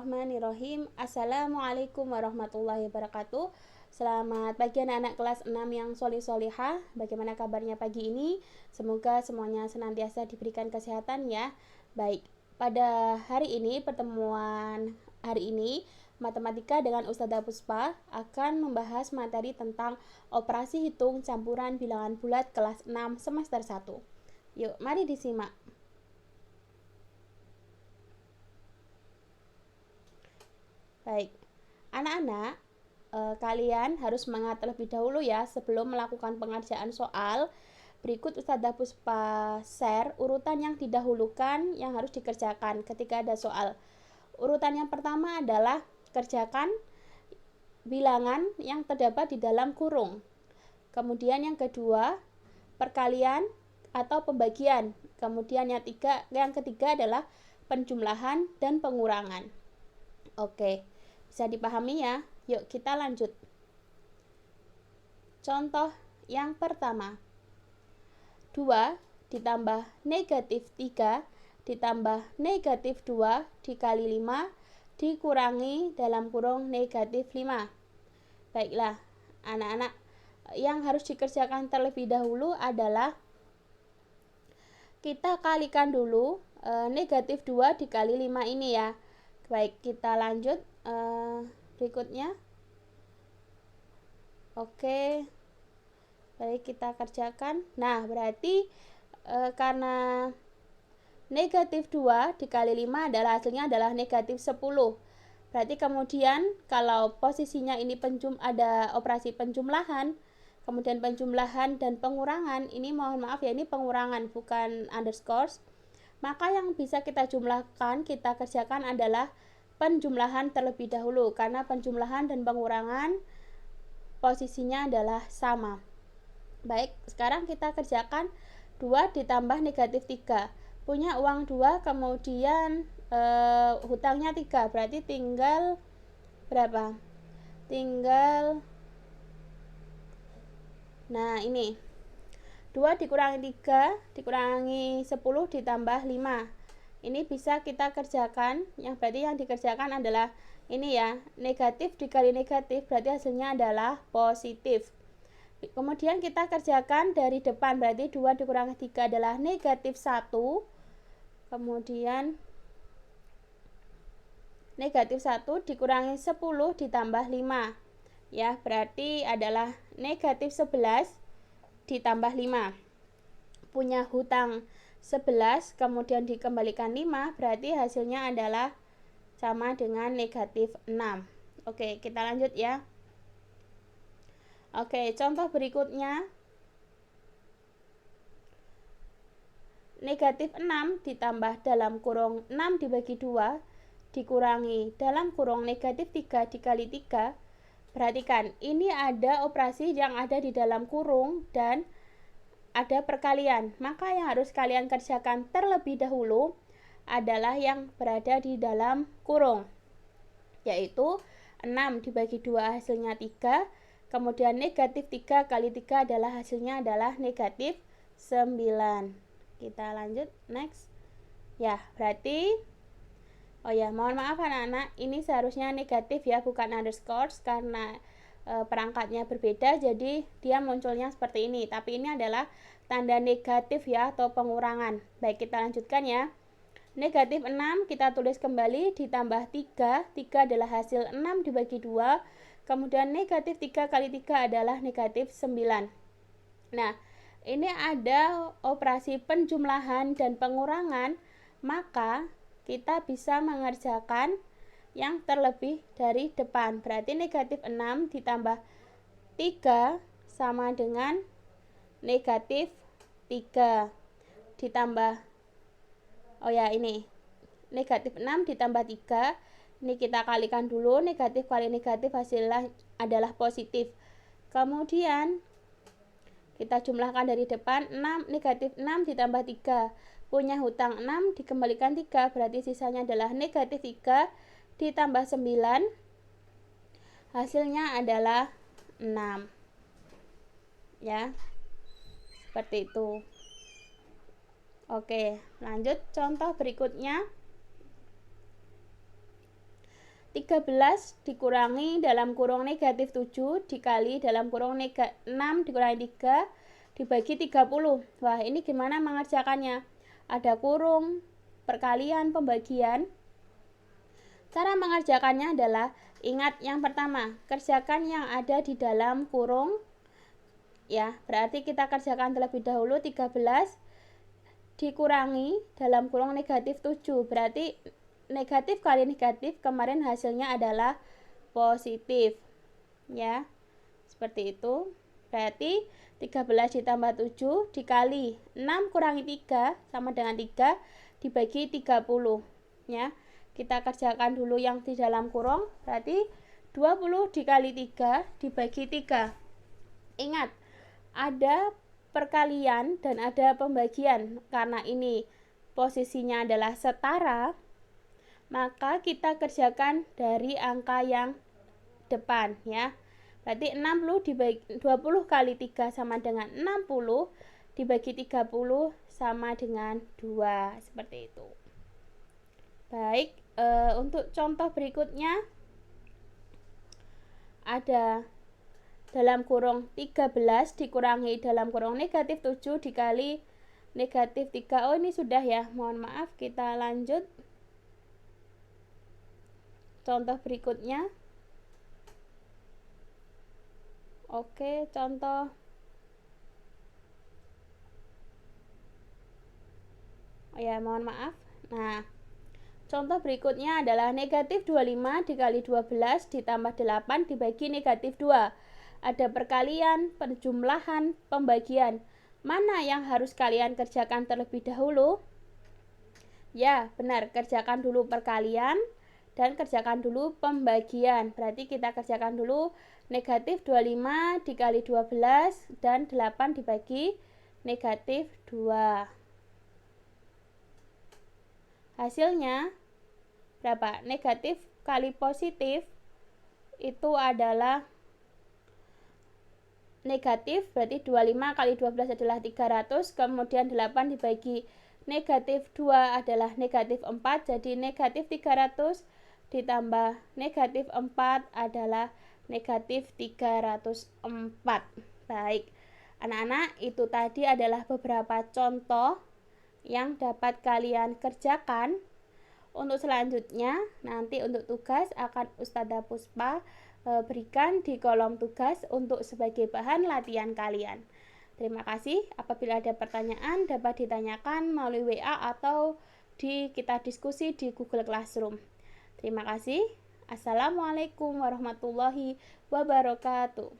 Bismillahirrahmanirrahim. Assalamualaikum warahmatullahi wabarakatuh. Selamat pagi anak-anak kelas 6 yang solih-solihah. Bagaimana kabarnya pagi ini? Semoga semuanya senantiasa diberikan kesehatan ya. Baik, pada hari ini, pertemuan hari ini, Matematika dengan Ustazah Puspa akan membahas materi tentang operasi hitung campuran bilangan bulat kelas 6 semester 1. Yuk, mari disimak. Baik, anak-anak, kalian harus semangat terlebih dahulu ya sebelum melakukan pengerjaan soal. Berikut Ustazah Puspa share urutan yang didahulukan yang harus dikerjakan ketika ada soal. Urutan yang pertama adalah kerjakan bilangan yang terdapat di dalam kurung. Kemudian yang kedua, perkalian atau pembagian. Kemudian yang ketiga adalah penjumlahan dan pengurangan. Oke, bisa dipahami ya? Yuk kita lanjut. Contoh yang pertama, 2 ditambah negatif 3 ditambah negatif 2 dikali 5 dikurangi dalam kurung negatif 5. Baiklah, anak-anak, yang harus dikerjakan terlebih dahulu adalah kita kalikan dulu negatif 2 dikali 5 ini ya. Baik, kita lanjut berikutnya. Oke, baik, kita kerjakan. Nah, berarti karena negatif 2 dikali 5 hasilnya adalah negatif 10. Berarti kemudian kalau posisinya ini ada operasi penjumlahan, kemudian penjumlahan dan pengurangan, ini mohon maaf ya, ini pengurangan bukan underscore. Maka yang bisa kita jumlahkan, kita kerjakan adalah penjumlahan terlebih dahulu, karena penjumlahan dan pengurangan posisinya adalah sama. Baik, sekarang kita kerjakan 2 ditambah negatif 3. Punya uang 2, kemudian hutangnya 3, berarti tinggal berapa? Nah ini 2 dikurangi 3 dikurangi 10 ditambah 5. Ini bisa kita kerjakan, yang berarti yang dikerjakan adalah ini ya, negatif dikali negatif berarti hasilnya adalah positif. Kemudian kita kerjakan dari depan, berarti 2 dikurangi 3 adalah negatif 1. Kemudian negatif 1 dikurangi 10 ditambah 5. Ya, berarti adalah negatif 11 ditambah 5. Punya hutang 11 kemudian dikembalikan 5, berarti hasilnya adalah sama dengan negatif 6. Oke, kita lanjut ya. Oke, contoh berikutnya. Negatif 6 ditambah dalam kurung 6 dibagi 2 dikurangi dalam kurung negatif 3 dikali 3. Perhatikan, ini ada operasi yang ada di dalam kurung dan ada perkalian. Maka yang harus kalian kerjakan terlebih dahulu adalah yang berada di dalam kurung, yaitu 6 dibagi 2 hasilnya 3, kemudian negatif 3 kali 3 adalah hasilnya adalah negatif 9. Kita lanjut, next. Ya, berarti mohon maaf anak-anak, ini seharusnya negatif ya, bukan underscore, karena perangkatnya berbeda, jadi dia munculnya seperti ini. Tapi ini adalah tanda negatif ya, atau pengurangan. Baik, kita lanjutkan ya. Negatif 6 kita tulis kembali ditambah 3. 3 adalah hasil 6 dibagi 2. Kemudian negatif 3 kali 3 adalah negatif 9. Nah, ini ada operasi penjumlahan dan pengurangan, maka kita bisa mengerjakan yang terlebih dari depan. Berarti negatif 6 ditambah 3 sama dengan negatif 3 ditambah ini negatif 6 ditambah 3. Ini kita kalikan dulu, negatif kali negatif hasilnya adalah positif. Kemudian kita jumlahkan dari depan, negatif 6 ditambah 3. Punya hutang 6 dikembalikan 3, berarti sisanya adalah negatif 3 ditambah 9. Hasilnya adalah 6. Ya, seperti itu. Oke, lanjut contoh berikutnya. 13 dikurangi dalam kurung negatif 7 dikali dalam kurung 6 dikurangi 3 dibagi 30. Wah, ini gimana mengerjakannya? Ada kurung, perkalian, pembagian. Cara mengerjakannya adalah, ingat yang pertama, kerjakan yang ada di dalam kurung. Ya, berarti kita kerjakan terlebih dahulu 13 dikurangi dalam kurung negatif 7. Berarti negatif kali negatif kemarin hasilnya adalah positif. Ya, seperti itu. Berarti 13 ditambah 7 dikali 6 kurangi 3 sama dengan 3 dibagi 30. Ya, kita kerjakan dulu yang di dalam kurung. Berarti 20 dikali 3 dibagi 3. Ingat, ada perkalian dan ada pembagian. Karena ini posisinya adalah setara, maka kita kerjakan dari angka yang depan, ya. Berarti 20 kali 3 sama dengan 60 dibagi 30 sama dengan 2, seperti itu. Baik, untuk contoh berikutnya ada dalam kurung 13 dikurangi dalam kurung negatif 7 dikali negatif 3. Oh, ini sudah ya, mohon maaf, kita lanjut. Contoh berikutnya. Oke, contoh. Ya, mohon maaf. Nah, contoh berikutnya adalah negatif 25 dikali 12 ditambah 8 dibagi negatif 2. Ada perkalian, penjumlahan, pembagian. Mana yang harus kalian kerjakan terlebih dahulu? Ya, benar. Kerjakan dulu perkalian dan kerjakan dulu pembagian. Berarti kita kerjakan dulu negatif 25 dikali 12 dan 8 dibagi negatif 2. Hasilnya berapa? Negatif kali positif itu adalah negatif, berarti 25 kali 12 adalah 300, kemudian 8 dibagi negatif 2 adalah negatif 4, jadi negatif 300 ditambah negatif 4 adalah negatif 304. Baik, anak-anak, itu tadi adalah beberapa contoh yang dapat kalian kerjakan. Untuk selanjutnya, nanti untuk tugas akan Ustadzah Puspa berikan di kolom tugas untuk sebagai bahan latihan kalian. Terima kasih. Apabila ada pertanyaan dapat ditanyakan melalui WA atau kita diskusi di Google Classroom. Terima kasih. Assalamualaikum warahmatullahi wabarakatuh.